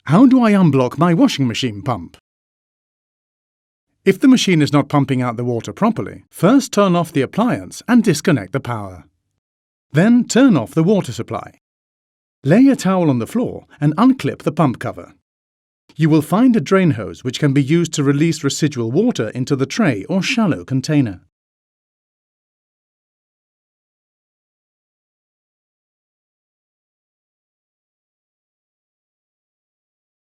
How do I unblock my washing machine pump? If the machine is not pumping out the water properly, first turn off the appliance and disconnect the power. Then turn off the water supply. Lay a towel on the floor and unclip the pump cover. You will find a drain hose which can be used to release residual water into the tray or shallow container.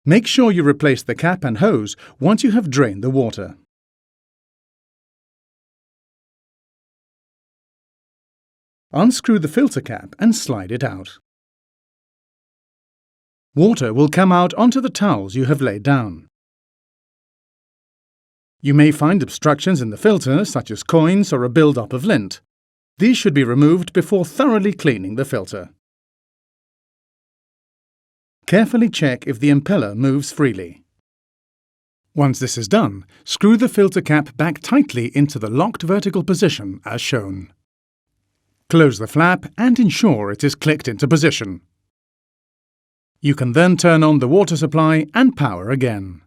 Make sure you replace the cap and hose once you have drained the water. Unscrew the filter cap and slide it out. Water will come out onto the towels you have laid down. You may find obstructions in the filter, such as coins or a build-up of lint. These should be removed before thoroughly cleaning the filter. Carefully check if the impeller moves freely. Once this is done, screw the filter cap back tightly into the locked vertical position as shown. Close the flap and ensure it is clicked into position. You can then turn on the water supply and power again.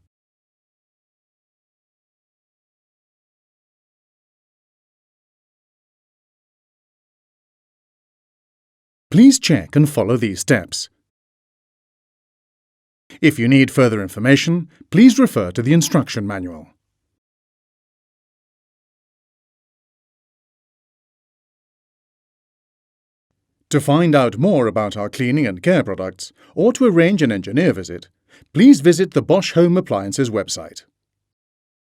Please check and follow these steps. If you need further information, please refer to the instruction manual. To find out more about our cleaning and care products, or to arrange an engineer visit, please visit the Bosch Home Appliances website.